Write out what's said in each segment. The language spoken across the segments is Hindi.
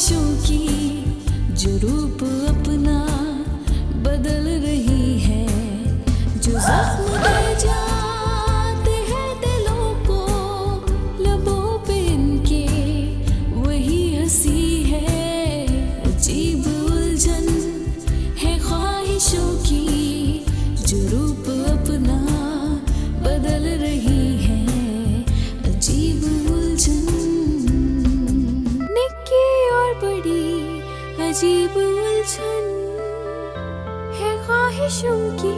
ख्वाहिशों की जो रूप अपना बदल रही है, जो जख्म दे जाते हैं दिलों को लबों पे इनके, वही हंसी है। अजीब उलझन है ख्वाहिशों की जो रूप अपना बदल रही है, अजीब उलझन निक्की और बड़ी अजीब उलझन है ख्वाहिशों की।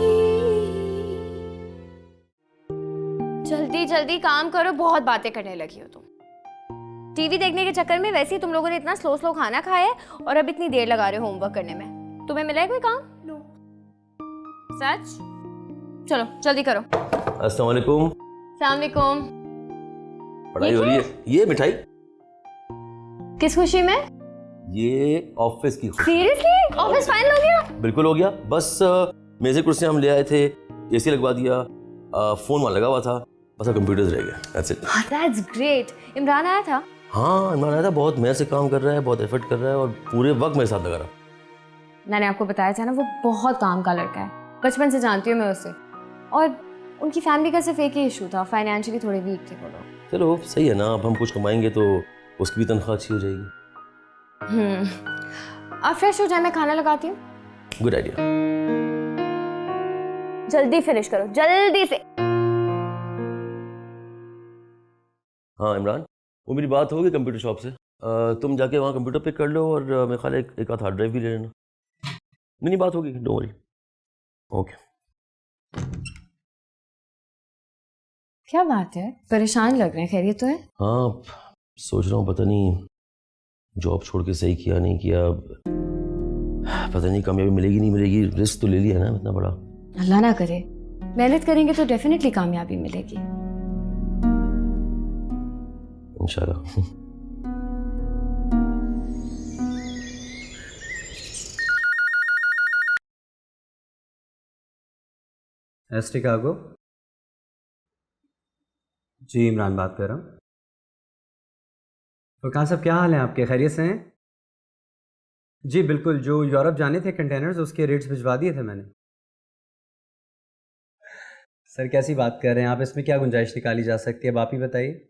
जल्दी जल्दी काम करो, बहुत बातें करने लगी हो तुम। टीवी देखने के चक्कर में वैसे ही तुम लोगों ने इतना स्लो स्लो खाना खाया है और अब इतनी देर लगा रहे हो होमवर्क करने में। तुम्हें मिला है कोई काम? नो। सच? चलो जल्दी करो। अस्सलाम वालेकुम। अस्सलाम वालेकुम। पढ़ाई हो रही है? ये मिठाई किस खुशी में? ये ऑफिस की खुशी। सीरियसली? ऑफिस फाइनल हो गया? बिल्कुल हो गया। बस मेज़ें कुर्सियां हम ले आए थे, एसी लगवा दिया, फोन वहाँ लगा हुआ था, बस अब कंप्यूटर्स रह गए। That's it. That's great. Imran आया था? हाँ, इमरान आया था। बहुत मेहनत से काम कर रहा है, बहुत एफर्ट कर रहा है और पूरे वक्त मेरे साथ लगा रहा। मैंने आपको बताया था ना, वो बहुत काम का लड़का है, बचपन से जानती हूँ मैं उसे। और उनकी फैमिली का सिर्फ एक ही इशू था, फाइनेंशियली थोड़े वीक थे वो लोग। चलो सही है ना, अब हम कुछ कमाएंगे तो उसकी भी तनख्वाह अच्छी हो जाएगी। आप फ्रेश हो जाए, मैं खाना लगाती हूँ। Good idea. जल्दी फिनिश करो, जल्दी से। हाँ इमरान, वो मेरी बात होगी कंप्यूटर शॉप से। तुम जाके वहाँ कंप्यूटर पिक कर लो और मेरे ख्याल एक आध हार्ड ड्राइव भी ले लेना। नहीं बात होगी, डोंट वरी। ओके। क्या बात है, परेशान लग रहे हैं, खैरियत तो है? हाँ, सोच रहा हूँ पता नहीं जॉब छोड़ के सही किया नहीं किया, पता नहीं कामयाबी मिलेगी नहीं मिलेगी। रिस्क तो ले लिया ना इतना बड़ा। अल्लाह ना करे, मेहनत करेंगे तो डेफिनेटली कामयाबी मिलेगी इंशाल्लाह। एस्टिकागो जी, इमरान बात कर रहा हूँ। तो कहाँ सब क्या हाल है आपके, खैरियत से हैं? जी बिल्कुल, जो यूरोप जाने थे कंटेनर्स उसके रेट्स भिजवा दिए थे मैंने। सर कैसी बात कर रहे हैं आप, इसमें क्या गुंजाइश निकाली जा सकती है, अब आप ही बताइए।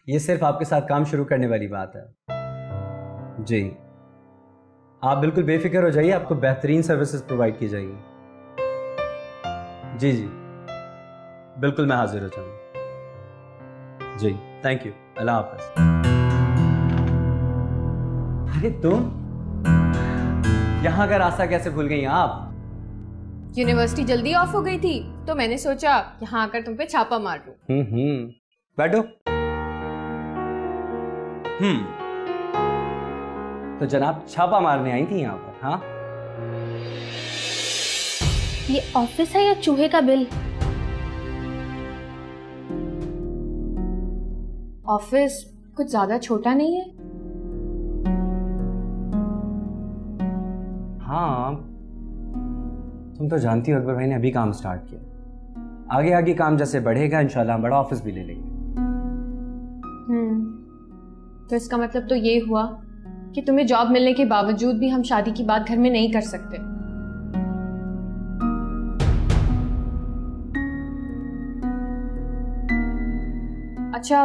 ये सिर्फ आपके साथ काम शुरू करने वाली बात है। जी आप बिल्कुल बेफिक्र हो जाइए, आपको बेहतरीन सर्विसेज प्रोवाइड की जाएगी। जी जी बिल्कुल, मैं हाजिर हो जाऊंगा। जी थैंक यू, अल्लाह हाफ़िज़। अरे तुम यहाँ का रास्ता कैसे भूल गई आप? यूनिवर्सिटी जल्दी ऑफ हो गई थी तो मैंने सोचा यहाँ आकर तुम पे छापा मार दूं। बैठो। तो जनाब छापा मारने आई थी यहाँ पर? हाँ, ये ऑफिस है या चूहे का बिल? ऑफिस कुछ ज्यादा छोटा नहीं है? हाँ तुम तो जानती हो अकबर भाई ने अभी काम स्टार्ट किया, आगे आगे काम जैसे बढ़ेगा इंशाल्लाह हम बड़ा ऑफिस भी ले लेंगे। तो इसका मतलब तो ये हुआ कि तुम्हें जॉब मिलने के बावजूद भी हम शादी की बात घर में नहीं कर सकते। अच्छा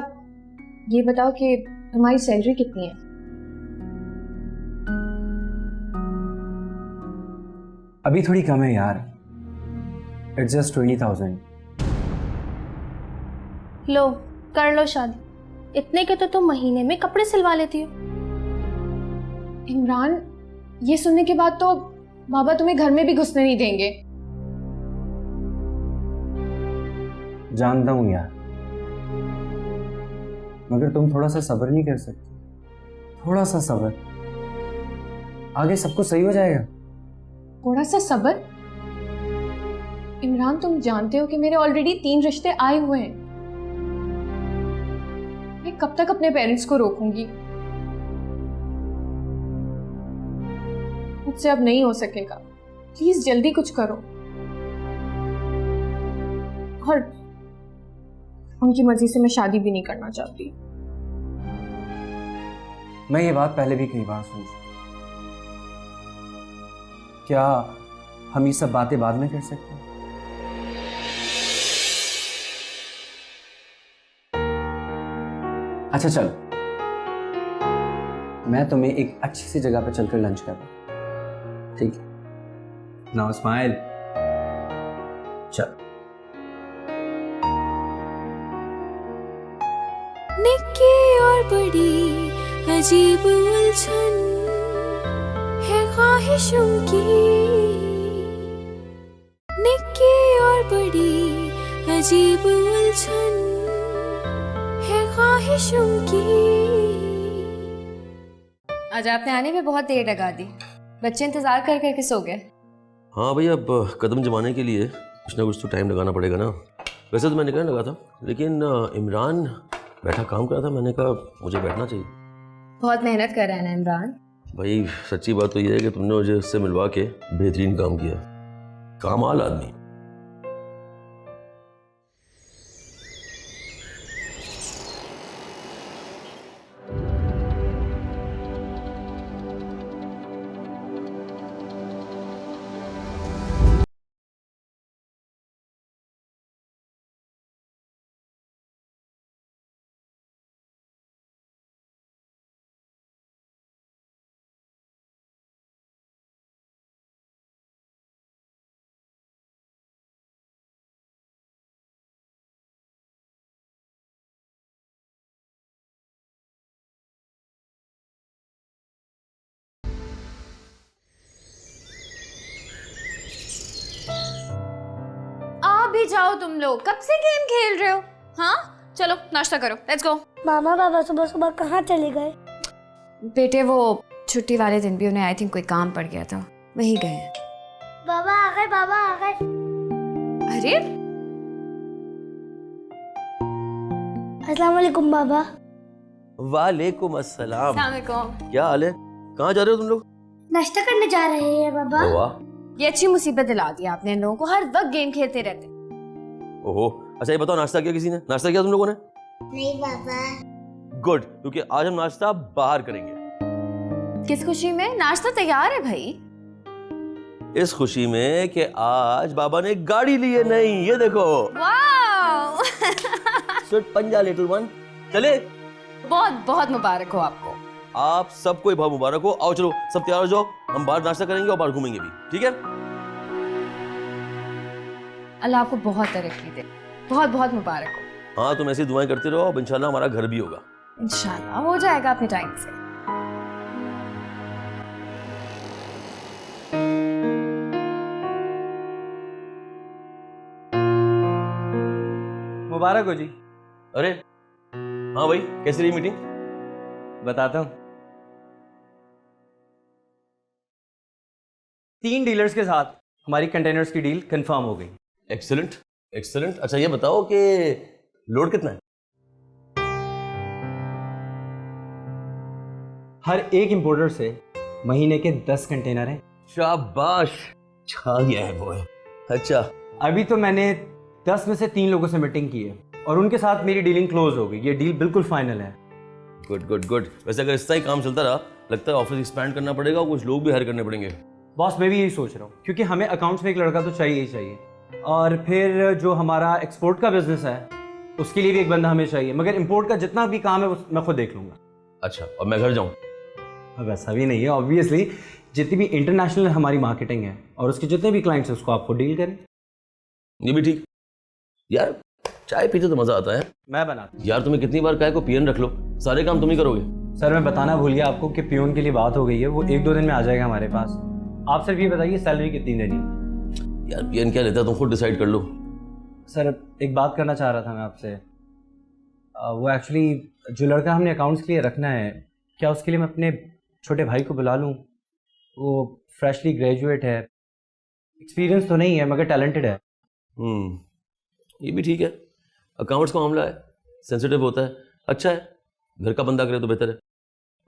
ये बताओ कि तुम्हारी सैलरी कितनी है? अभी थोड़ी कम है यार, इट्स जस्ट 20,000। लो कर लो शादी, इतने के तो तुम महीने में कपड़े सिलवा लेती हो। इमरान, ये सुनने के बाद तो बाबा तुम्हें घर में भी घुसने नहीं देंगे। जानता हूं यार, मगर तुम थोड़ा सा सब्र नहीं कर सकती? थोड़ा सा सब्र, आगे सब कुछ सही हो जाएगा। थोड़ा सा सब्र? इमरान तुम जानते हो कि मेरे ऑलरेडी 3 रिश्ते आए हुए हैं। मैं कब तक अपने पेरेंट्स को रोकूंगी? मुझसे अब नहीं हो सकेगा, प्लीज जल्दी कुछ करो। और उनकी मर्जी से मैं शादी भी नहीं करना चाहती। मैं ये बात पहले भी कई बार सुन चुका। क्या हम ये सब बातें बाद में कर सकते हैं? अच्छा चलो, मैं तुम्हें एक अच्छी सी जगह पर चलकर लंच कर रहा हूं, ठीक है? Now smile. चल। निक्की और बड़ी अजीब उलझन है ख्वाहिशों की, निक्की और बड़ी अजीब उलझन है ख्वाहिशों की। आज आपने आने में बहुत देर लगा दी, बच्चे इंतजार कर करके सो गए। हाँ भाई, अब कदम जमाने के लिए कुछ ना कुछ तो टाइम लगाना पड़ेगा ना। वैसे तो मैं निकलने लगा था, लेकिन इमरान बैठा काम कर रहा था, मैंने कहा मुझे बैठना चाहिए। बहुत मेहनत कर रहा है ना इमरान। भाई सच्ची बात तो ये है कि तुमने मुझे उससे मिलवा के बेहतरीन काम किया, कामाल आदमी। आ भी जाओ तुम लोग, कब से गेम खेल रहे हो? हाँ चलो नाश्ता करो, लेट्स गो। मामा पापा सुबह सुबह कहाँ चले गए? बेटे वो छुट्टी वाले दिन भी उन्हें आई थिंक कोई काम पड़ गया था, वहीं गए हैं। बाबा आ गए, बाबा आ गए। अरे अस्सलाम वालेकुम बाबा। वालेकुम अस्सलाम। अस्सलाम वालेकुम। क्या हाल है? कहाँ जा रहे हो तुम लोग? नाश्ता करने जा रहे हैं बाबा। वाह, ये अच्छी मुसीबत दिला दी आपने इन लोगों को, हर वक्त गेम खेलते रहते। ओहो। अच्छा ये बताओ, नाश्ता किया किसी ने? नाश्ता किया तुम लोगों ने? नहीं बाबा। गुड, क्योंकि आज हम नाश्ता बाहर करेंगे। किस खुशी में? नाश्ता तैयार है भाई। इस खुशी में कि आज बाबा ने गाड़ी ली है नई, ये देखो। वाओ। स्वीट पंजा लिटिल वन। चले, बहुत बहुत मुबारक हो आपको। आप सबको ही बहुत मुबारक हो। आओ चलो सब तैयार हो जाओ, हम बाहर नाश्ता करेंगे और बाहर घूमेंगे भी, ठीक है? अल्लाह आपको बहुत तरक्की दे, बहुत बहुत मुबारक हो। हाँ, तुम ऐसी दुआएं करते रहो, अब इंशाल्लाह हमारा घर भी होगा। इंशाल्लाह हो जाएगा अपने टाइम से। मुबारक हो जी। अरे हाँ भाई, कैसी रही मीटिंग? बताता हूँ। 3 डीलर्स के साथ हमारी कंटेनर्स की डील कंफर्म हो गई। Excellent excellent. अच्छा ये बताओ कि लोड कितना है? हर एक इंपोर्टर से महीने के 10 कंटेनर हैं। शाबाश, छा गया है बॉय। अच्छा, अभी तो मैंने 10 में से 3 लोगों से मीटिंग की है और उनके साथ मेरी डीलिंग क्लोज हो गई। ये डील बिल्कुल फाइनल है। Good good good. वैसे अगर इस तरह ही काम चलता रहा, लगता है ऑफिस एक्सपैंड करना पड़ेगा और कुछ लोग भी हायर करने पड़ेंगे। बॉस मैं भी यही सोच रहा हूँ, क्योंकि हमें अकाउंट्स में एक लड़का तो चाहिए ही चाहिए, और फिर जो हमारा एक्सपोर्ट का बिजनेस है उसके लिए भी एक बंदा हमें चाहिए, मगर इंपोर्ट का जितना भी काम है वो मैं खुद देख लूँगा। अच्छा, और मैं घर जाऊँ? अब ऐसा भी नहीं है, ऑब्वियसली जितनी भी इंटरनेशनल हमारी मार्केटिंग है और उसके जितने भी क्लाइंट्स हैं उसको आपको डील करें। ये भी ठीक। यार चाय पीते तो मजा आता है। मैं बनाता हूँ। यार तुम्हें कितनी बार कहा है को पियन रख लो, सारे काम तुम ही करोगे। सर मैं बताना भूल गया आपको कि पियोन के लिए बात हो गई है, वो 1-2 दिन में आ जाएगा हमारे पास। आप सिर्फ ये बताइए सैलरी कितनी देनी? यार पियन क्या लेता है, तुम खुद डिसाइड कर लो। सर एक बात करना चाह रहा था मैं आपसे। वो एक्चुअली जो लड़का हमने अकाउंट्स के लिए रखना है, क्या उसके लिए मैं अपने छोटे भाई को बुला लूँ? वो फ्रेशली ग्रेजुएट है, एक्सपीरियंस तो नहीं है मगर टैलेंटेड है। ये भी ठीक है। अकाउंट्स का मामला है, सेंसिटिव होता है, अच्छा है घर का बंदा करे तो बेहतर है।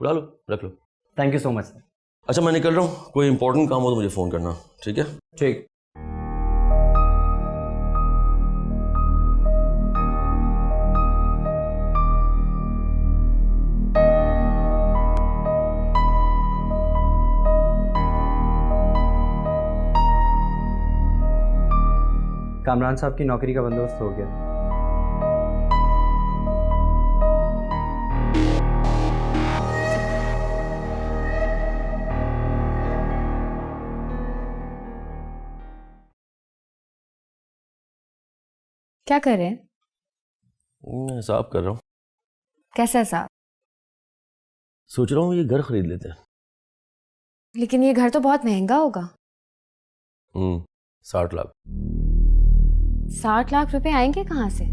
बुला लो, रख लो। Thank you so much sir. अच्छा मैं निकल रहा हूँ, कोई इंपॉर्टेंट काम हो तो मुझे फ़ोन करना, ठीक है? ठीक। कामरान साहब की नौकरी का बंदोबस्त हो गया। क्या कर रहे हैं? मैं हिसाब कर रहा हूँ। कैसा हिसाब? सोच रहा हूँ ये घर खरीद लेते हैं। लेकिन ये घर तो बहुत महंगा होगा। 60 लाख। 60 लाख रुपए आएंगे कहाँ से?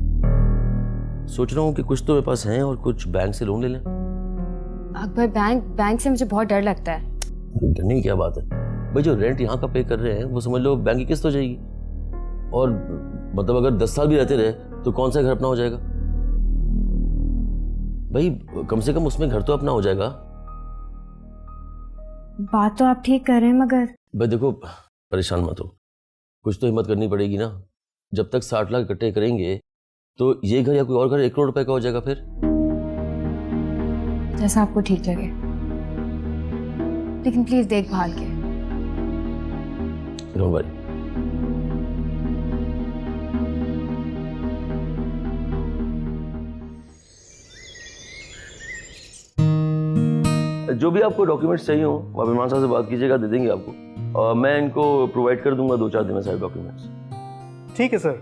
सोच रहा हूँ कि कुछ तो मेरे पास हैं और कुछ बैंक से लोन ले लें। अकबर, बैंक से मुझे बहुत डर लगता है। डरने की क्या बात है भाई, जो रेंट यहाँ का पे कर रहे हैं वो समझ लो बैंक की किस्त हो जाएगी। और मतलब अगर 10 साल भी रहते रहे तो कौन सा घर अपना हो जाएगा भाई, कम से कम उसमें घर तो अपना हो जाएगा। बात तो आप ठीक कर रहे हैं, मगर भाई देखो, परेशान मत हो, कुछ तो हिम्मत करनी पड़ेगी ना। जब तक 60 लाख इकट्ठे करेंगे तो ये घर या कोई और घर 1 करोड़ रुपए का हो जाएगा। फिर जैसा आपको ठीक लगे, लेकिन प्लीज देखभाल के। Don't worry. जो भी आपको डॉक्यूमेंट्स चाहिए हो आप इमरान साहब से बात कीजिएगा, दे देंगे आपको। और मैं इनको प्रोवाइड कर दूंगा 2-4 दिन में सारे डॉक्यूमेंट्स। ठीक है सर,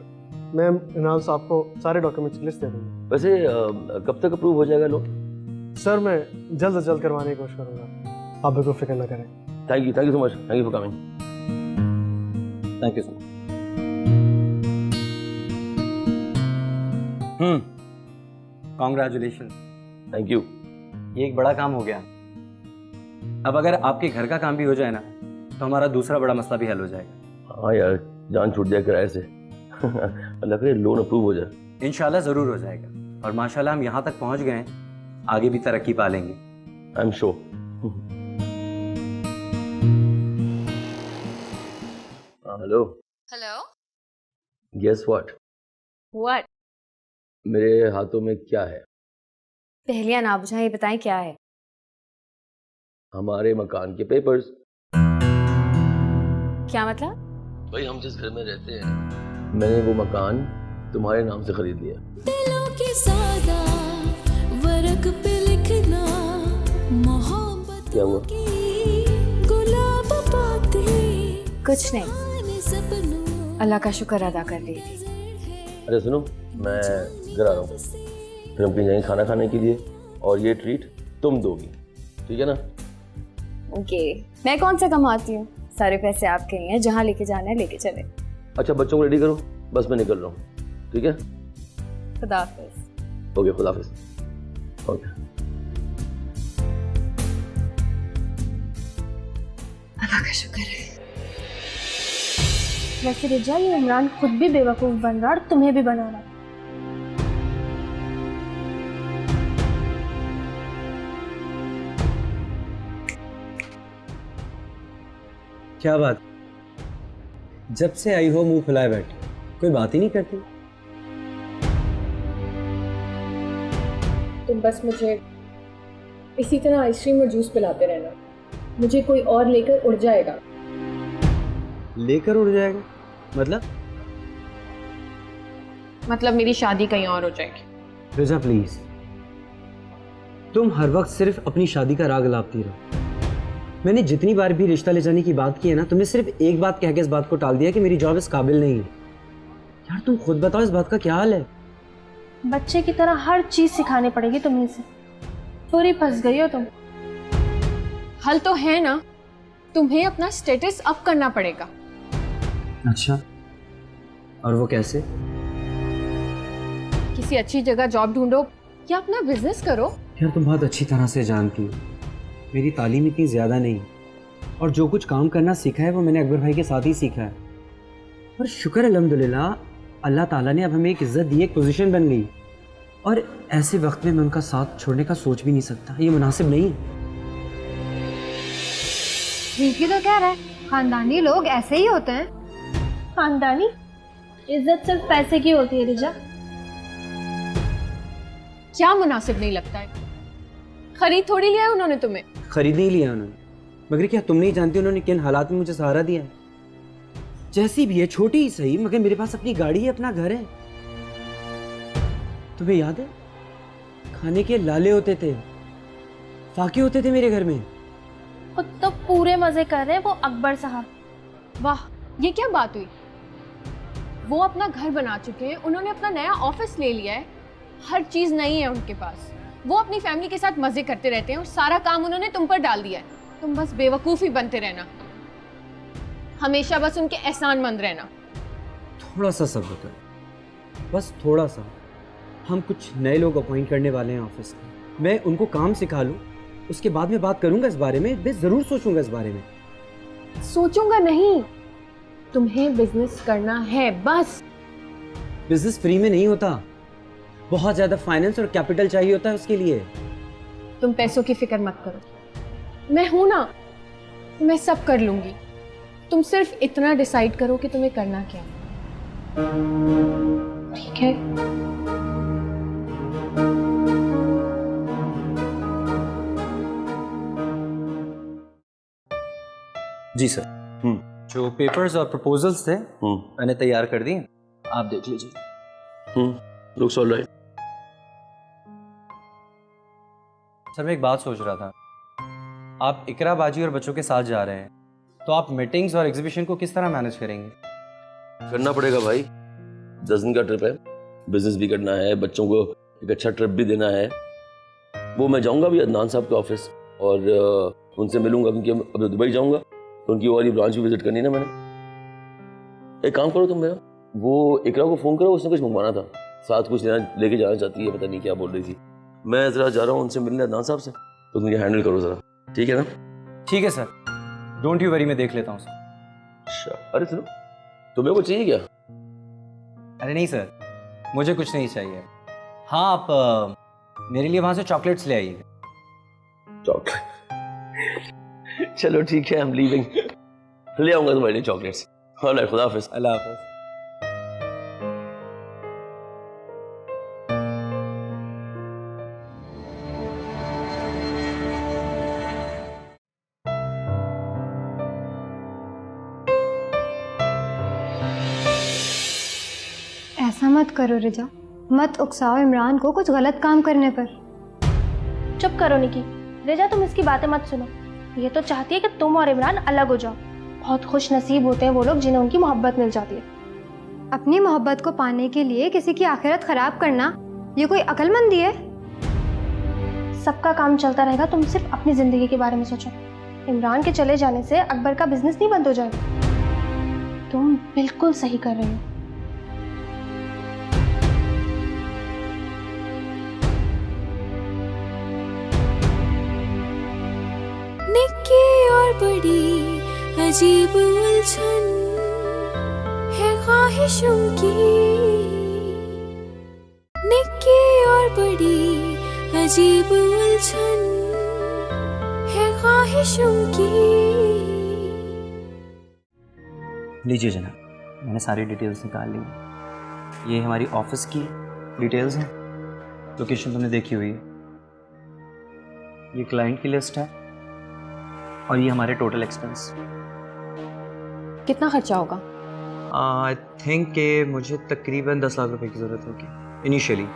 मैं इमरान साहब को सारे डॉक्यूमेंट्स की लिस्ट दे दूँगा। वैसे कब तक अप्रूव हो जाएगा लोन? सर मैं जल्द से जल्द करवाने की कोशिश करूँगा, आप बिल्कुल फिक्र ना करें। Thank you so much, thank you for coming. Thank you sir. Congratulation. Thank you. ये एक बड़ा काम हो गया। अब अगर आपके घर का काम भी हो जाए ना तो हमारा दूसरा बड़ा मसला भी हल हो जाएगा। हाँ यार, जान छूट जाए किराए से। अल्लाह करे लोन अप्रूव हो जाए। इंशाल्लाह ज़रूर हो जाएगा, और माशाल्लाह हम यहाँ तक पहुँच गए हैं, आगे भी तरक्की पा लेंगे। I am sure. Hello. Hello. Guess what? What? मेरे हाथों में क्या है? पहलियां ना बुझाएं, ये बताएं क्या है? हमारे मकान के पेपर्स। क्या मतलब? भाई हम जिस घर में रहते हैं, मैंने वो मकान तुम्हारे नाम से खरीद लिया। दिलों की सादा वर्क पे लिखना मोहब्बत क्या हुआ? की गुलाब बातें कुछ नहीं, सपनों अल्लाह का शुक्र अदा कर रही थी। अरे सुनो, मैं घर आ रहा हूँ, फिर हम कहीं जाएंगे खाना खाने के लिए, और ये ट्रीट तुम दोगी, ठीक है ना? ओके। मैं कौन सा कमाती हूँ, सारे पैसे आपके ही हैं, जहाँ लेके जाना है लेके चले। अच्छा बच्चों को रेडी करो, बस मैं निकल रहा हूँ, ठीक है? खुदा हाफिज। ओके, खुदा हाफिज। ओके। अल्लाह का शुक्र है। वैसे रिजा, ये इमरान खुद भी बेवकूफ़ बन रहा और तुम्हें भी बना रहा। क्या बात, जब से आई हो मुंह फुलाए बैठी, कोई बात ही नहीं करती। तुम बस मुझे इसी तरह आइसक्रीम और जूस पिलाते रहना, मुझे कोई और लेकर उड़ जाएगा। लेकर उड़ जाएगा? मतलब मेरी शादी कहीं और हो जाएगी। रिजा प्लीज, तुम हर वक्त सिर्फ अपनी शादी का राग लापती रहो। मैंने जितनी बार भी रिश्ता ले जाने की बात की है ना, तुमने सिर्फ एक बात कह के इस बात को टाल दिया कि मेरी जॉब इस काबिल नहीं है। यार तुम खुद बताओ, इस बात का क्या हाल है? बच्चे की तरह हर चीज़ सिखानी पड़ेगी तुम्हें से। पूरी फंस गई हो तुम। हल तो है ना, तुम्हें अपना स्टेटस अप करना पड़ेगा। अच्छा, और वो कैसे? किसी अच्छी जगह जॉब ढूंढो या अपना बिजनेस करो। यार तुम बहुत अच्छी तरह से जानती हो, मेरी तालीम इतनी ज़्यादा नहीं, और जो कुछ काम करना सीखा है वो मैंने अकबर भाई के साथ ही सीखा है। और शुक्र अल्हम्दुलिल्लाह, अल्लाह ताला ने अब हमें एक इज़्ज़त दी, एक पोजीशन बन गई, और ऐसे वक्त में मैं उनका साथ छोड़ने का सोच भी नहीं सकता। ये मुनासिब नहीं है। रिकी तो कह रहा है खानदानी लोग ऐसे ही होते हैं। खानदानी इज्जत सिर्फ पैसे की होती है रिजा। क्या मुनासिब नहीं लगता है? खरीद थोड़ी लिया है उन्होंने तुम्हें। खरीद नहीं लिया उन्होंने, मगर क्या तुम नहीं जानती उन्होंने किन हालात में मुझे सहारा दिया है? जैसी भी है, छोटी ही सही, मगर मेरे पास अपनी गाड़ी है, अपना घर है। तुम्हें याद है खाने के लाले होते थे, फाके होते थे मेरे घर में। खुद तो पूरे मजे कर रहे हैं वो अकबर साहब। वाह, ये क्या बात हुई? वो अपना घर बना चुके हैं, उन्होंने अपना नया ऑफिस ले लिया है, हर चीज़ नई है उनके पास। वो अपनी फैमिली के साथ मजे करते रहते हैं और सारा काम उन्होंने तुम पर डाल दिया है। तुम बस बेवकूफ़ी बनते रहना, हमेशा बस उनके एहसानमंद रहना। थोड़ा सा सब्र करो, बस थोड़ा सा। हम कुछ नए लोग अपॉइंट करने वाले हैं ऑफिस में, मैं उनको काम सिखा लूँ, उसके बाद मैं बात करूंगा इस बारे में, मैं ज़रूर सोचूंगा इस बारे में। सोचूंगा नहीं, तुम्हें बिजनेस करना है बस। बिजनेस फ्री में नहीं होता, बहुत ज़्यादा फाइनेंस और कैपिटल चाहिए होता है उसके लिए। तुम पैसों की फिक्र मत करो, मैं हूं ना, मैं सब कर लूंगी। तुम सिर्फ इतना डिसाइड करो कि तुम्हें करना क्या है, ठीक है? जी सर। जो पेपर्स और प्रपोजल्स थे मैंने तैयार कर दिए, आप देख लीजिए। Looks all right. सर मैं एक बात सोच रहा था, आप इकरा बाजी और बच्चों के साथ जा रहे हैं, तो आप मीटिंग्स और एग्जीबिशन को किस तरह मैनेज करेंगे? करना पड़ेगा भाई, 10 दिन का ट्रिप है, बिजनेस भी करना है, बच्चों को एक अच्छा ट्रिप भी देना है। वो मैं जाऊंगा भी अदनान साहब के ऑफिस और उनसे मिलूंगा, क्योंकि अब दुबई जाऊंगा तो उनकी वाली ब्रांच भी विजिट करनी ना मैंने। एक काम करो तुम मेरा, वो इकरा को फ़ोन करो, उसने कुछ मंगवाना था, साथ कुछ लेके जाना चाहती है, पता नहीं क्या बोल रही थी। मैं ज़रा जा रहा हूँ उनसे मिलने अदनान साहब से, तो तुम ये हैंडल करो ज़रा, ठीक है ना? ठीक है सर, डोंट यू वरी, मैं देख लेता हूँ सर। अच्छा, अरे सुनो, तुम्हें कुछ चाहिए क्या? अरे नहीं सर, मुझे कुछ नहीं चाहिए। हाँ, आप मेरे लिए वहाँ से चॉकलेट्स ले आइए। चॉकलेट? चलो ठीक है, आई एम लीविंग, ले आऊंगा तुम्हारे लिए चॉकलेट्स। ऑलराइट, खुदा हाफिज। अल्लाह हाफिज। ऐसा मत करो रिजा, मत उकसाओ इमरान को कुछ गलत काम करने पर। चुप करो निकी। रिजा, तुम इसकी बातें मत सुनो। ये तो चाहती है कि तुम और इमरान अलग हो जाओ। बहुत खुश नसीब होते हैं वो लोग जिन्हें उनकी मोहब्बत मिल जाती है। अपनी मोहब्बत को पाने के लिए किसी की आखिरत खराब करना, ये कोई अक्लमंदी है? सबका काम चलता रहेगा, तुम सिर्फ अपनी जिंदगी के बारे में सोचो। इमरान के चले जाने से अकबर का बिजनेस नहीं बंद हो जाएगा। तुम बिल्कुल सही कर रही हो। निक्की और बड़ी अजीब उलझन है ख्वाहिशों की, निक्की और बड़ी अजीब उलझन है ख्वाहिशों की। लीजिए जनाब, मैंने सारी डिटेल्स निकाल ली। ये हमारी ऑफिस की डिटेल्स हैं, लोकेशन तुमने देखी हुई है, ये क्लाइंट की लिस्ट है, और ये हमारे टोटल एक्सपेंस। कितना खर्चा होगा? आई थिंक कि मुझे तकरीबन 10 लाख रुपए की ज़रूरत होगी इनिशियली,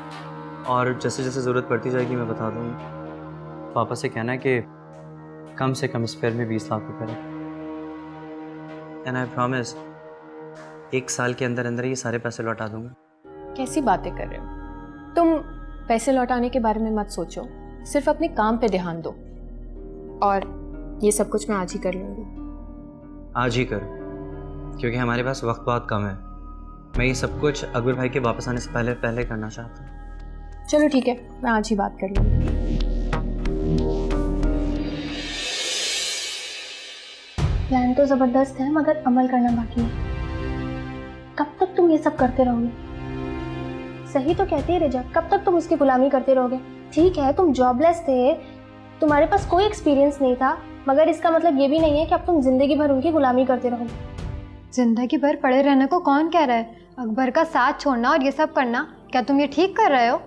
और जैसे जैसे ज़रूरत पड़ती जाएगी मैं बता दूँगा। पापा से कहना है कि कम से कम स्पेयर में 20 लाख रुपए रखें, एंड आई प्रॉमिस 1 साल के अंदर अंदर ये सारे पैसे लौटा दूँगा। कैसी बातें कर रहे हो तुम? पैसे लौटाने के बारे में मत सोचो, सिर्फ अपने काम पे ध्यान दो, और ये सब कुछ मैं आज ही कर लूँगी। आज ही करो, क्योंकि हमारे पास वक्त बहुत कम है। मैं ये सब कुछ अकबर भाई के वापस आने से पहले पहले करना चाहता हूँ। चलो ठीक है, मैं आज ही बात कर लूँगी। प्लान तो जबरदस्त है, मगर अमल करना बाकी है। कब तक तुम ये सब करते रहोगे? सही तो कहती है रिजा, कब तक तुम उसकी गुलामी करते रहोगे? ठीक है, तुम जॉबलेस थे, तुम्हारे पास कोई एक्सपीरियंस नहीं था, मगर इसका मतलब ये भी नहीं है कि अब तुम जिंदगी भर उनकी गुलामी करते रहोगे। जिंदगी भर पड़े रहने को कौन कह रहा है? अकबर का साथ छोड़ना और ये सब करना, क्या तुम ये ठीक कर रहे हो?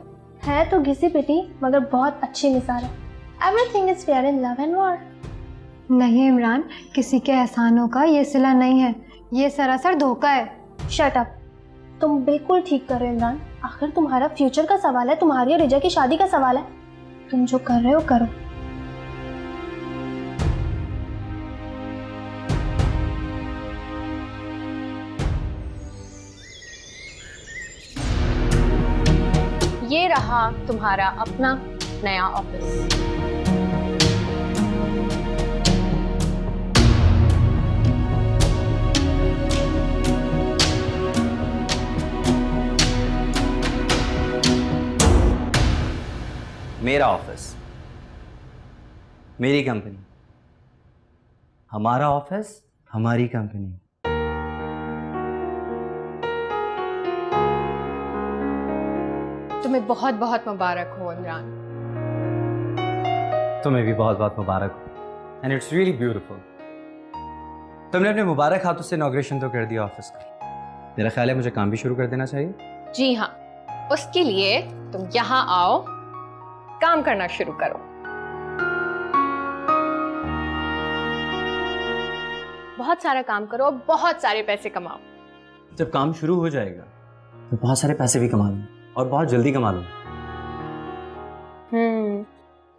है तो घिसी पिटी, मगर बहुत अच्छी मिसाल है। Everything is fair in love and war. नहीं इमरान, किसी के एहसानों का ये सिला नहीं है। ये सरासर धोखा है। Shut up. तुम बिल्कुल ठीक कर रहे हो इमरान। आखिर तुम्हारा फ्यूचर का सवाल है, तुम्हारी और रिजा की शादी का सवाल है। तुम जो कर रहे हो करो। ये रहा तुम्हारा अपना नया ऑफिस। मेरा ऑफिस, मेरी कंपनी, हमारा ऑफिस, हमारी कंपनी। तुम्हें बहुत बहुत मुबारक हो इमरान। तुम्हें भी बहुत बहुत मुबारक हो। And it's really beautiful. तुमने अपने मुबारक हाथों से इनॉग्रेशन तो कर दिया ऑफिस का। मेरा ख्याल है मुझे काम भी शुरू कर देना चाहिए। जी हाँ, उसके लिए तुम यहाँ आओ, काम करना शुरू करो। बहुत सारा काम करो, बहुत सारे पैसे कमाओ। जब काम शुरू हो जाएगा तो बहुत सारे पैसे भी कमा लूँ और बहुत जल्दी कमा लूँ।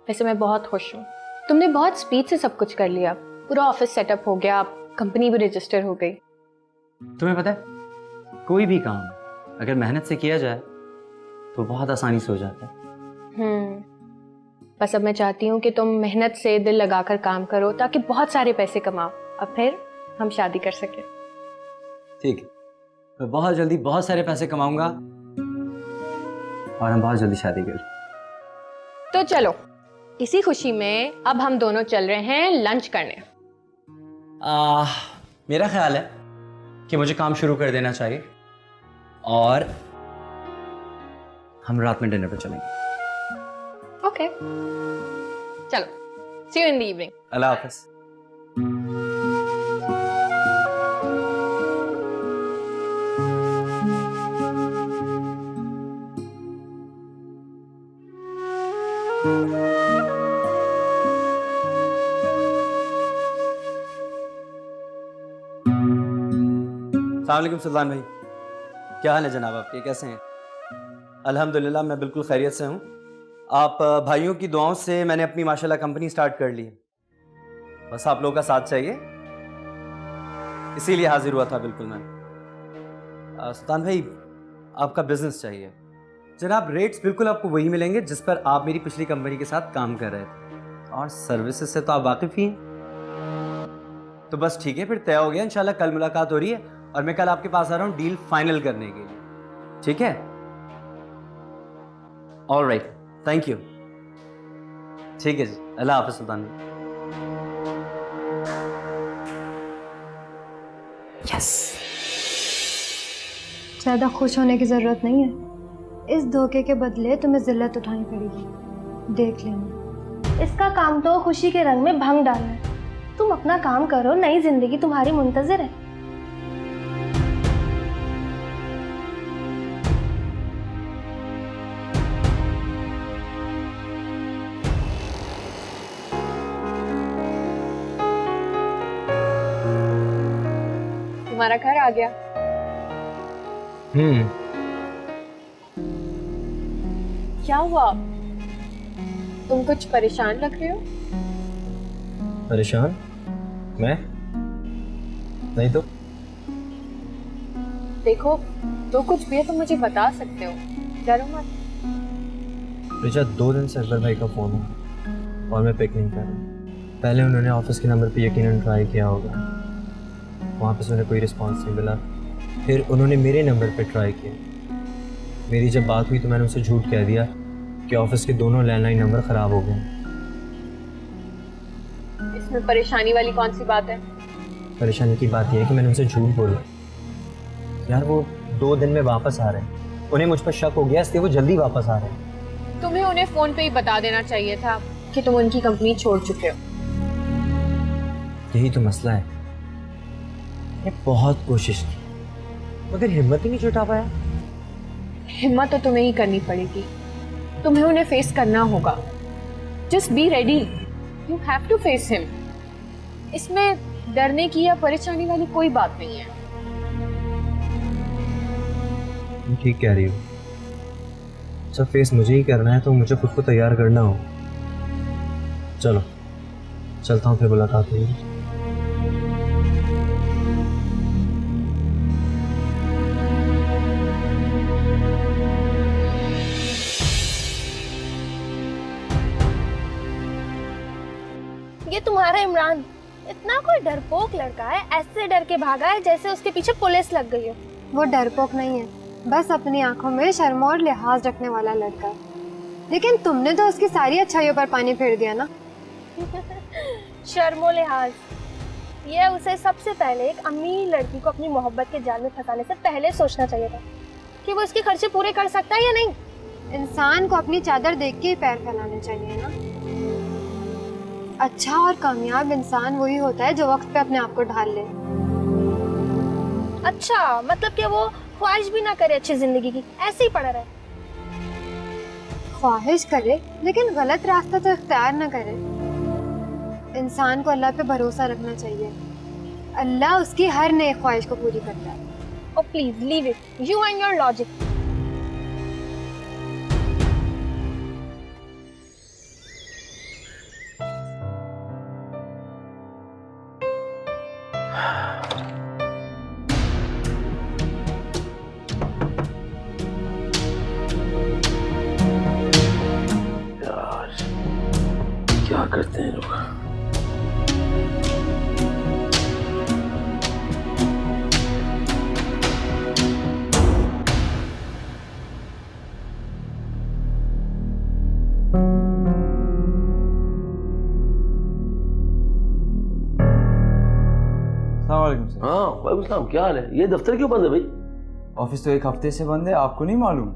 वैसे मैं बहुत खुश हूँ। तुमने बहुत स्पीड से सब कुछ कर लिया। पूरा ऑफिस सेटअप हो गया, कंपनी भी रजिस्टर हो गई। तुम्हें पता है, कोई भी काम अगर मेहनत से किया जाए तो बहुत आसानी से हो जाता है। बस अब मैं चाहती हूँ कि तुम मेहनत से दिल लगाकर काम करो ताकि बहुत सारे पैसे कमाओ, अब फिर हम शादी कर सके। ठीक है, मैं बहुत जल्दी बहुत सारे पैसे कमाऊंगा और हम बहुत जल्दी शादी करें। तो चलो, इसी खुशी में अब हम दोनों चल रहे हैं लंच करने। मेरा ख्याल है कि मुझे काम शुरू कर देना चाहिए और हम रात में डिनर पर चलेंगे। ओके, चलो, सी यू इन द इवनिंग। अल्लाह हाफिज। अस्सलाम वालेकुम सुल्तान भाई, क्या हाल है जनाब आपके, कैसे हैं? अल्हम्दुलिल्लाह मैं बिल्कुल खैरियत से हूँ। आप भाइयों की दुआओं से मैंने अपनी माशाल्लाह कंपनी स्टार्ट कर ली है। बस आप लोगों का साथ चाहिए, इसीलिए हाजिर हुआ था। बिल्कुल मैं सुल्तान भाई, आपका बिजनेस चाहिए जनाब। रेट्स बिल्कुल आपको वही मिलेंगे जिस पर आप मेरी पिछली कंपनी के साथ काम कर रहे थे, और सर्विसेज से तो आप वाकिफ़ ही हैं। तो बस ठीक है, फिर तय हो गया। इंशाल्लाह कल मुलाकात हो रही है और मैं कल आपके पास आ रहा हूँ डील फाइनल करने के लिए। ठीक है? All right, thank you. ठीक है जी, अल्लाह हाफ़िज़ सुल्तान। यस। ज़्यादा खुश होने की ज़रूरत नहीं है। इस धोखे के बदले तुम्हें जिल्लत उठानी पड़ेगी, देख लेना। इसका काम तो खुशी के रंग में भंग डालना है। तुम अपना काम करो, नई जिंदगी तुम्हारी मुंतजिर है। तुम्हारा घर आ गया। क्या हुआ? तुम कुछ परेशान लग रहे हो। परेशान? मैं? नहीं तो। देखो, जो कुछ भी है तुम मुझे बता सकते हो, डरो मत। रिचा, 2 दिन से अकबर भाई का फ़ोन है और मैं पिक नहीं कर रहा। पहले उन्होंने ऑफिस के नंबर पे यकीनन ट्राई किया होगा, वहाँ पे उन्हें कोई रिस्पांस नहीं मिला। फिर उन्होंने मेरे नंबर पे ट्राई किया। मेरी जब बात हुई तो मैंने उनसे झूठ कह दिया कि ऑफिस के दोनों लैंडलाइन नंबर ख़राब हो गए। इसमें परेशानी वाली कौन सी बात है? परेशानी की बात यह है कि मैंने उनसे झूठ बोला। यार, वो 2 दिन में वापस आ रहे हैं। उन्हें मुझ पर शक हो गया, इसलिए वो जल्दी वापस आ रहे हैं। तुम्हें उन्हें फ़ोन पे ही बता देना चाहिए था कि तुम उनकी कंपनी छोड़ चुके हो। यही तो मसला है। मैं बहुत कोशिश की मगर हिम्मत ही नहीं जुटा पाया। हिम्मत तो तुम्हें ही करनी पड़ेगी, तुम्हें उन्हें फेस करना होगा। Just be ready, you have to face him. इसमें डरने की या परेशानी वाली कोई बात नहीं है। ठीक कह रही हो। जब फेस मुझे ही करना है तो मुझे खुद को तैयार करना हो। चलो चलता हूँ, फिर मुलाकात होगी। ये तुम्हारा इमरान इतना कोई डरपोक लड़का है, ऐसे डर के भागा है जैसे उसके पीछे पुलिस लग गई हो। वो डरपोक नहीं है, बस अपनी आंखों में शर्म और लिहाज रखने वाला लड़का है। लेकिन तुमने तो उसकी सारी अच्छाइयों पर पानी फेर दिया ना। शर्मो लिहाज, ये उसे सबसे पहले एक अमीर लड़की को अपनी मोहब्बत के जाल में फंसाने से पहले सोचना चाहिए था कि वो इसके खर्चे पूरे कर सकता है या नहीं। इंसान को अपनी चादर देख के ही पैर फैलाने चाहिए ना। अच्छा और कामयाब इंसान वही होता है जो वक्त पे अपने आप को ढाल ले। अच्छा, मतलब कि वो ख्वाहिश भी ना करे अच्छी जिंदगी की, ऐसे ही पड़ा रहे। ख्वाहिश करे लेकिन गलत रास्ता तो इख्तियार ना करे। इंसान को अल्लाह पे भरोसा रखना चाहिए, अल्लाह उसकी हर नई ख्वाहिश को पूरी करता है। Oh please leave it, you and your logic. यार क्या करते हैं लोग। सर। हाँ वालेकुम सलाम, क्या हाल है? ये दफ्तर क्यों बंद है भाई? ऑफिस तो एक हफ्ते से बंद है, आपको नहीं मालूम?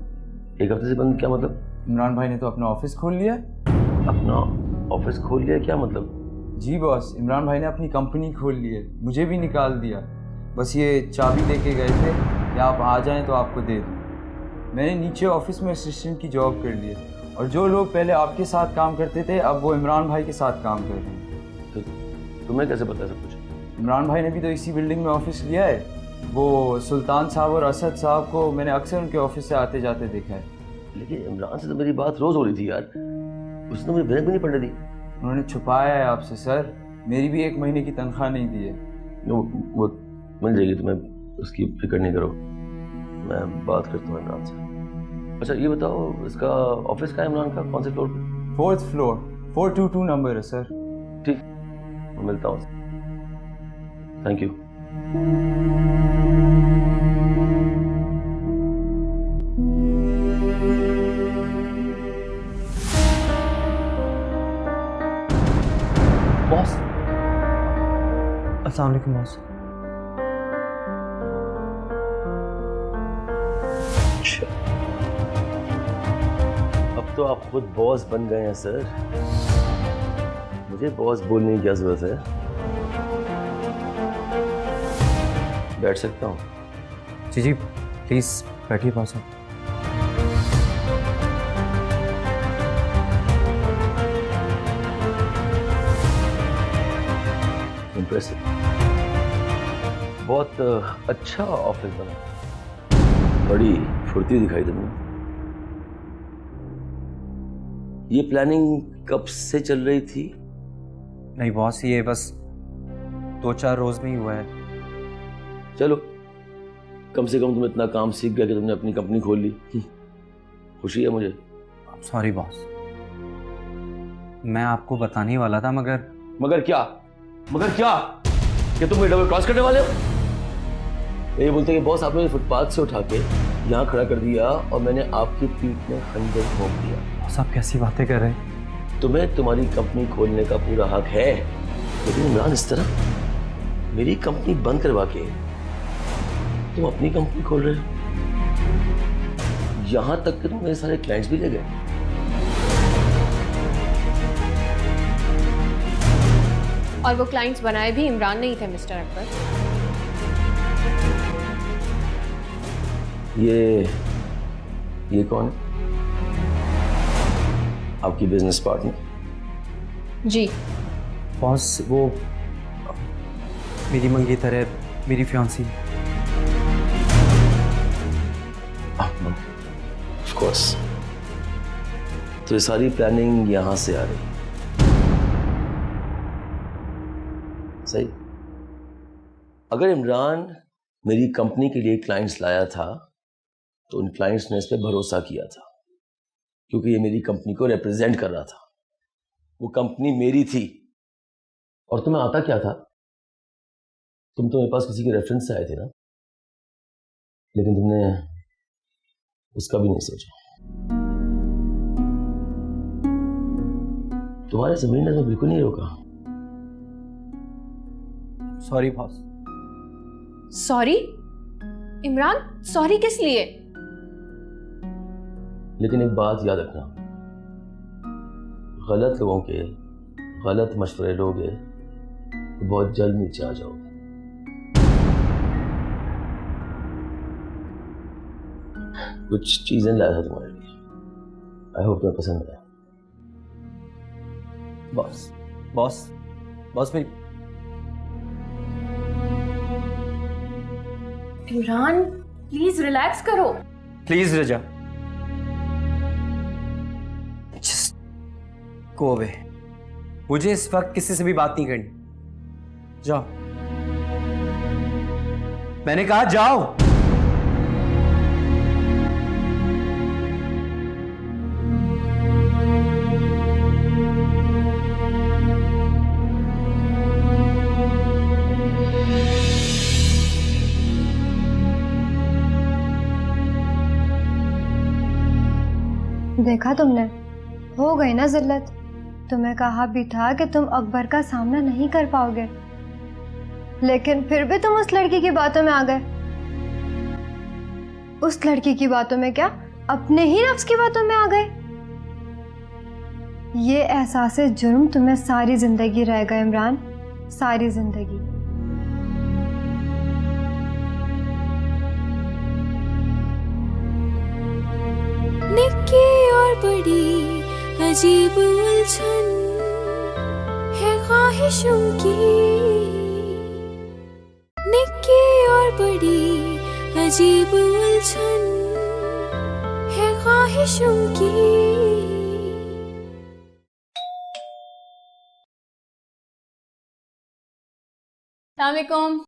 एक हफ्ते से बंद क्या मतलब? इमरान भाई ने तो अपना ऑफिस खोल लिया। अपना ऑफिस खोल लिया क्या मतलब? जी बॉस, इमरान भाई ने अपनी कंपनी खोल ली है, मुझे भी निकाल दिया। बस ये चाबी दे के गए थे कि आप आ जाएं तो आपको दे दूँ। मैंने नीचे ऑफिस में असिस्टेंट की जॉब कर ली है और जो लोग पहले आपके साथ काम करते थे अब वो इमरान भाई के साथ काम कर रहे हैं। तो तुम्हें कैसे पता सब कुछ? इमरान भाई ने भी तो इसी बिल्डिंग में ऑफिस लिया है। वो सुल्तान साहब और असद साहब को मैंने अक्सर उनके ऑफिस से आते जाते देखा है। लेकिन इमरान से तो मेरी बात रोज हो रही थी यार, उसने मुझे ब्रेक भी नहीं पड़ने दी। उन्होंने छुपाया है आपसे सर, मेरी भी 1 महीने की तनख्वाह नहीं दी है। वो मिल जाएगी, तुम्हें उसकी फिक्र नहीं करो, मैं बात करता हूँ इमरान से। अच्छा ये बताओ, इसका ऑफिस का है इमरान का, कौन से फ्लोर पे? 4th फ्लोर, 422 नंबर है सर। ठीक, मैं मिलता हूँ। Thank you. बॉस, अस्सलाम वालेकुम बॉस। अब तो आप खुद बॉस बन गए हैं सर, मुझे बॉस बोलने की क्या जरूरत है? बैठ सकता हूँ? जी जी प्लीज़ बैठिए बॉस। इम्प्रेसिव, बहुत अच्छा ऑफिस बना, बड़ी फुर्ती दिखाई तुमने। ये प्लानिंग कब से चल रही थी? नहीं बॉस, ये बस 2-4 रोज में ही हुआ है। चलो, कम से कम तुम इतना काम सीख गए कि तुमने अपनी कंपनी खोल ली, खुशी है मुझे। सॉरी बॉस, मैं आपको बताने ही वाला था, मगर क्या? कि तुम ये डबल क्रॉस करने वाले हो? ये बोलते कि बॉस आपने फुटपाथ से उठा के यहाँ खड़ा कर दिया और मैंने आपकी पीठ में खंजर घोंप दिया। बॉस आप कैसी बातें कर रहे हैं? तुम्हें तुम्हारी कंपनी खोलने का पूरा हक है, लेकिन इमरान इस तरह मेरी कंपनी बंद करवा के तुम अपनी कंपनी खोल रहे हो, यहां तक कि तुम मेरे सारे क्लाइंट्स भी ले गए। और वो क्लाइंट्स बनाए भी इमरान नहीं थे मिस्टर अकबर। ये कौन है? आपकी बिजनेस पार्टनर? जी बॉस वो मेरी मंगेतर है, मेरी फियांसी। Of course. तो ये सारी प्लानिंग यहां से आ रही, सही। अगर इमरान मेरी कंपनी के लिए क्लाइंट्स लाया था तो उन क्लाइंट्स ने इस पर भरोसा किया था, क्योंकि ये मेरी कंपनी को रिप्रेजेंट कर रहा था। वो कंपनी मेरी थी। और तुम्हें आता क्या था? तुम तो मेरे पास किसी के रेफरेंस से आए थे ना, लेकिन तुमने उसका भी नहीं सोचा। तुम्हारे जमीन ने तो बिल्कुल नहीं रोका। Sorry boss. Sorry? Imran, sorry किस लिए? लेकिन एक बात याद रखना, गलत लोगों के गलत मशवरे लोगे तो बहुत जल्द नीचे आ जाओगे। कुछ चीजें लाया था तुम्हारे लिए, आई होप तुम्हें पसंद आया। बॉस बॉस बॉस मेरी। इमरान प्लीज रिलैक्स करो। Please Raza, just go away. मुझे इस वक्त किसी से भी बात नहीं करनी। जाओ, मैंने कहा जाओ। देखा तुमने, हो गई ना जिल्लत। तुम्हें कहा भी था कि तुम अकबर का सामना नहीं कर पाओगे, लेकिन फिर भी तुम उस लड़की की बातों में आ गए। उस लड़की की बातों में क्या, अपने ही नफ्स की बातों में आ गए। ये एहसास जुर्म तुम्हें सारी जिंदगी रहेगा इमरान, सारी जिंदगी। निक्की और बड़ी अजीब उलझन है ख्वाहिशों की। निक्की और बड़ी अजीब उलझन है ख्वाहिशों की। अस्सलामुअलैकुम।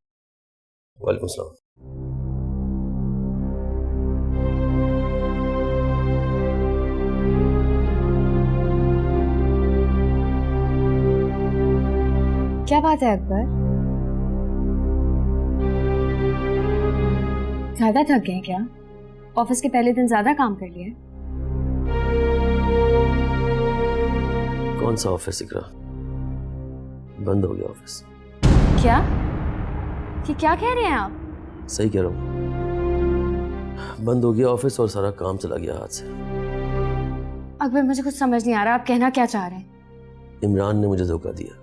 वालेकुम सलाम। क्या बात है अकबर, ज्यादा थक गए क्या? ऑफिस के पहले दिन ज्यादा काम कर लिया? कौन सा ऑफिस इकरा? बंद हो गया ऑफिस। क्या? कि क्या कह रहे हैं आप? सही कह रहा हूँ, बंद हो गया ऑफिस और सारा काम चला गया हाथ से। अकबर मुझे कुछ समझ नहीं आ रहा, आप कहना क्या चाह रहे हैं? इमरान ने मुझे धोखा दिया।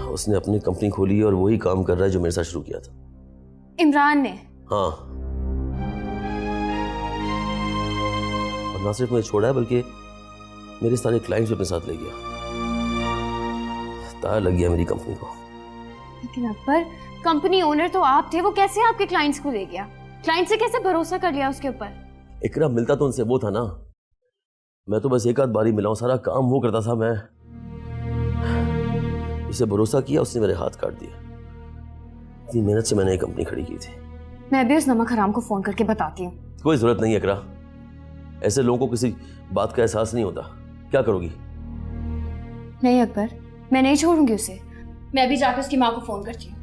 उसने अपनी कंपनी खोली और वही काम कर रहा है जो मेरे साथ शुरू किया था। इमरान ने? हाँ, और ना सिर्फ मुझे छोड़ा है बल्कि मेरे सारे क्लाइंट्स भी अपने साथ ले गया। ताला लग गया मेरी कंपनी को। लेकिन अकबर, कंपनी ओनर तो आप थे, वो कैसे आपके क्लाइंट्स को ले गया? क्लाइंट से कैसे भरोसा कर लिया उसके ऊपर? इकरा, मिलता तो उनसे वो था ना, मैं तो बस एक आध बारी मिला हूं, सारा काम वो करता था। मैं उसे भरोसा किया, उसने मेरे हाथ काट दिया। इतनी मेहनत से मैंने ये कंपनी खड़ी की थी। मैं भी उस नमक हराम को फोन करके बताती हूँ। कोई जरूरत नहीं है इकरा, ऐसे लोगों को किसी बात का एहसास नहीं होता। क्या करोगी? नहीं अकबर, मैं नहीं छोड़ूंगी उसे। मैं भी जाकर उसकी माँ को फोन करती हूँ।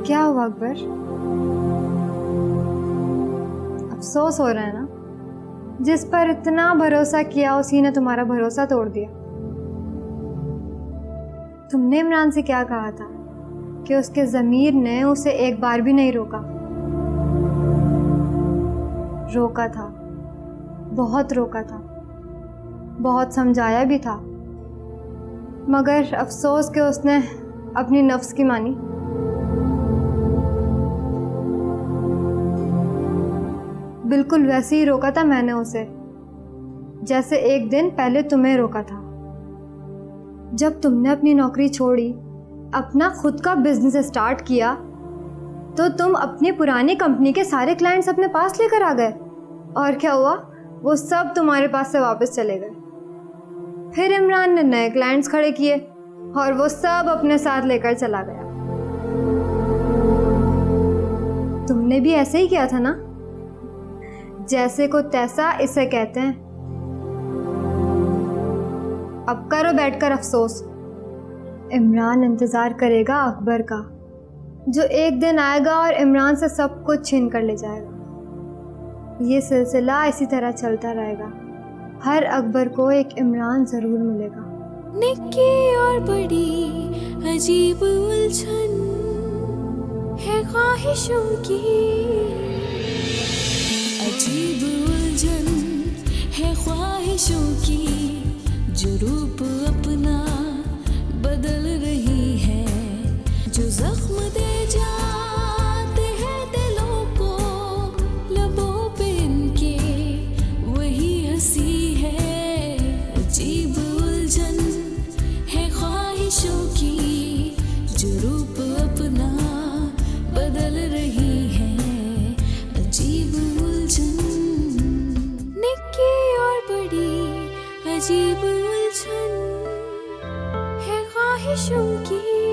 क्या हुआ अकबर, अफसोस हो रहा है ना? जिस पर इतना भरोसा किया उसी ने तुम्हारा भरोसा तोड़ दिया। तुमने इमरान से क्या कहा था कि उसके ज़मीर ने उसे एक बार भी नहीं रोका। रोका था, बहुत रोका था, बहुत समझाया भी था, मगर अफसोस कि उसने अपनी नफ्स की मानी। बिल्कुल वैसे ही रोका था मैंने उसे, जैसे एक दिन पहले तुम्हें रोका था। जब तुमने अपनी नौकरी छोड़ी, अपना खुद का बिजनेस स्टार्ट किया, तो तुम अपनी पुरानी कंपनी के सारे क्लाइंट्स अपने पास लेकर आ गए। और क्या हुआ? वो सब तुम्हारे पास से वापस चले गए। फिर इमरान ने नए क्लाइंट्स खड़े किए और वो सब अपने साथ लेकर चला गया। तुमने भी ऐसे ही किया था ना? जैसे को तैसा इसे कहते हैं। अब करो बैठकर अफसोस। इमरान इंतजार करेगा अकबर का, जो एक दिन आएगा और इमरान से सब कुछ छीन कर ले जाएगा। ये सिलसिला इसी तरह चलता रहेगा। हर अकबर को एक इमरान जरूर मिलेगा। निक्की और बड़ी अजीब उलझन है ख्वाहिशों की, अजीब उलझन है ख्वाहिशों की, जो रूप अपना बदल रही है, जो जख्म दे जाते हैं दिलों को, लबों पे इनके वही हंसी है। अजीब उलझन है ख्वाहिशों की, जो रूप अपना बदल रही है, अजीब उलझन। निक्की और बड़ी अजीब उलझन है ख्वाहिशों की।